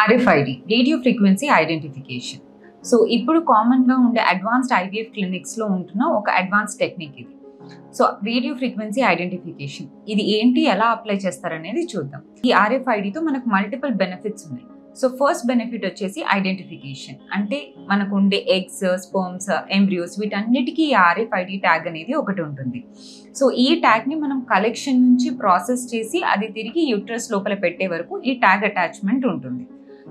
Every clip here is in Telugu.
RFID, radio frequency identification. So ఇప్పుడు కామన్గా ఉండే అడ్వాన్స్డ్ IVF క్లినిక్స్లో ఉంటున్న ఒక అడ్వాన్స్ టెక్నిక్ ఇది. సో రేడియో ఫ్రీక్వెన్సీ ఐడెంటిఫికేషన్ ఇది ఏంటి, ఎలా అప్లై చేస్తారనేది చూద్దాం. ఈ RFIDతో మనకు మల్టిపుల్ బెనిఫిట్స్ ఉన్నాయి. సో ఫస్ట్ బెనిఫిట్ వచ్చేసి ఐడెంటిఫికేషన్, అంటే మనకు ఉండే ఎగ్స్, స్పర్మ్స్, ఎంబ్రియోస్ వీటన్నిటికీ ఈ RFID ట్యాగ్ అనేది ఒకటి ఉంటుంది. సో ఈ ట్యాగ్ని మనం కలెక్షన్ నుంచి ప్రాసెస్ చేసి అది తిరిగి యూట్రస్ లోపల పెట్టే వరకు ఈ ట్యాగ్ అటాచ్మెంట్ ఉంటుంది.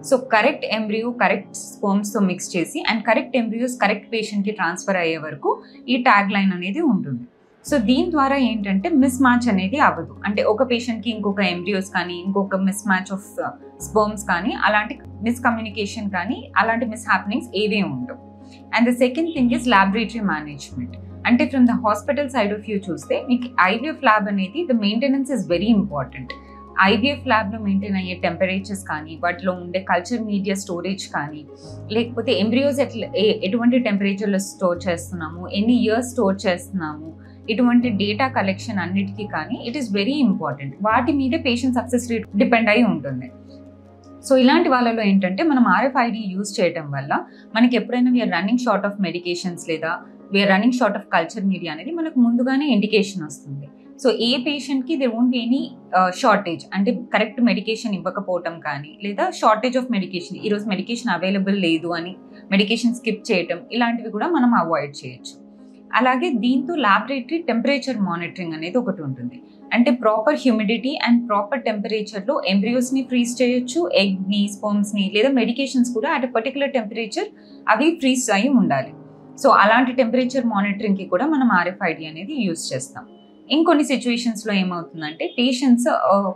సో కరెక్ట్ ఎంబ్రియో కరెక్ట్ స్పర్మ్స్తో మిక్స్ చేసి అండ్ కరెక్ట్ ఎంబ్రియోస్ కరెక్ట్ పేషెంట్కి ట్రాన్స్ఫర్ అయ్యే వరకు ఈ ట్యాగ్ లైన్ అనేది ఉంటుంది. సో దీని ద్వారా ఏంటంటే మిస్ మ్యాచ్ అనేది అవ్వదు. అంటే ఒక పేషెంట్కి ఇంకొక ఎంబ్రియోస్ కానీ ఇంకొక మిస్ మ్యాచ్ ఆఫ్ స్పర్మ్స్ కానీ అలాంటి మిస్కమ్యూనికేషన్ కానీ అలాంటి మిస్ హ్యాపెనింగ్స్ ఏవీ ఉండవు. And the second thing is laboratory management. అంటే from the hospital side of view చూస్తే మీకు IVF ల్యాబ్ అనేది the maintenance is very important. IVF ల్యాబ్లో మెయింటైన్ అయ్యే టెంపరేచర్స్ కానీ, వాటిలో ఉండే కల్చర్ మీడియా స్టోరేజ్ కానీ, లేకపోతే ఎంబ్రియోస్ ఎటువంటి టెంపరేచర్లో స్టోర్ చేస్తున్నాము, ఎన్ని ఇయర్స్ స్టోర్ చేస్తున్నాము, ఇటువంటి డేటా కలెక్షన్ అన్నిటికీ కానీ ఇట్ ఈస్ వెరీ ఇంపార్టెంట్. వాటి మీదే పేషెంట్ సక్సెస్ రేట్ డిపెండ్ అయి ఉంటుంది. సో ఇలాంటి వాళ్ళలో ఏంటంటే మనం RFID యూజ్ చేయడం వల్ల మనకి ఎప్పుడైనా we're running short of medications లేదా we're running short of culture media అనేది మనకు ముందుగానే ఇండికేషన్ వస్తుంది. సో ఏ పేషెంట్కి they won't be any shortage, అంటే కరెక్ట్ మెడికేషన్ ఇవ్వకపోవటం కానీ లేదా షార్టేజ్ ఆఫ్ మెడికేషన్, ఈరోజు మెడికేషన్ అవైలబుల్ లేదు అని మెడికేషన్ స్కిప్ చేయటం, ఇలాంటివి కూడా మనం అవాయిడ్ చేయొచ్చు. అలాగే దీంతో ల్యాబొరేటరీ టెంపరేచర్ మానిటరింగ్ అనేది ఒకటి ఉంటుంది. అంటే ప్రాపర్ హ్యూమిడిటీ అండ్ ప్రాపర్ టెంపరేచర్లో ఎంబ్రియోస్ని ఫ్రీజ్ చేయొచ్చు, ఎగ్ని, స్పర్మ్స్ని లేదా మెడికేషన్స్ కూడా అట్ పర్టికులర్ టెంపరేచర్ అవి ఫ్రీజ్ అయి ఉండాలి. సో అలాంటి టెంపరేచర్ మానిటరింగ్కి కూడా మనం RFID అనేది యూజ్ చేస్తాం. ఇంకొన్ని సిచ్యువేషన్స్లో ఏమవుతుందంటే patients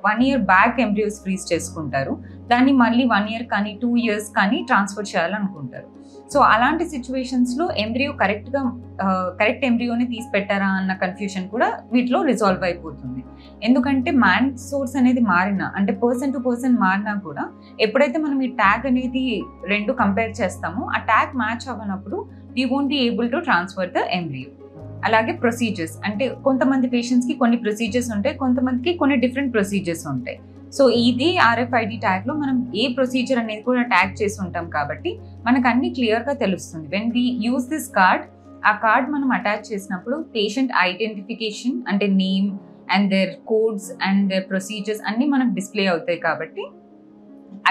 1 year back embryos freeze చేసుకుంటారు, దాన్ని మళ్ళీ 1 year కానీ 2 years కానీ ట్రాన్స్ఫర్ చేయాలనుకుంటారు. సో అలాంటి సిచ్యువేషన్స్లో ఎంబ్రియో కరెక్ట్ ఎంబ్రియోని తీసి పెట్టారా అన్న కన్ఫ్యూషన్ కూడా వీటిలో రిజాల్వ్ అయిపోతుంది. ఎందుకంటే మ్యాన్ సోర్స్ అనేది మారినా, అంటే పర్సన్ టు పర్సన్ మారినా కూడా ఎప్పుడైతే మనం ఈ ట్యాగ్ అనేది రెండు కంపేర్ చేస్తామో ఆ ట్యాగ్ మ్యాచ్ అవ్వనప్పుడు we won't be able to transfer the embryo. అలాగే ప్రొసీజర్స్, అంటే కొంతమంది పేషెంట్స్కి కొన్ని ప్రొసీజర్స్ ఉంటాయి, కొంతమందికి కొన్ని డిఫరెంట్ ప్రొసీజర్స్ ఉంటాయి. సో ఇది RFID ట్యాగ్లో మనం ఏ ప్రొసీజర్ అనేది కూడా ట్యాగ్ చేసి ఉంటాం కాబట్టి మనకు అన్ని క్లియర్గా తెలుస్తుంది. When we use this card, ఆ కార్డ్ మనం అటాచ్ చేసినప్పుడు పేషెంట్ ఐడెంటిఫికేషన్ అంటే name and their codes and their procedures అన్నీ మనకు డిస్ప్లే అవుతాయి. కాబట్టి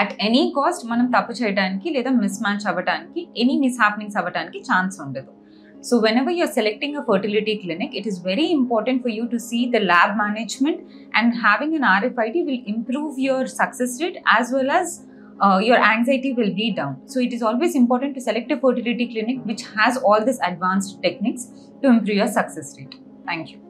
అట్ ఎనీ కాస్ట్ మనం తప్పు చేయడానికి లేదా మిస్ మ్యాచ్ అవ్వడానికి, ఎనీ మిస్ హ్యాపెనింగ్స్ అవ్వడానికి ఛాన్స్ ఉండదు. So whenever you're selecting a fertility clinic, it is very important for you to see the lab management, and having an RFID will improve your success rate as well as your anxiety will be down. So it is always important to select a fertility clinic which has all these advanced techniques to improve your success rate. Thank you.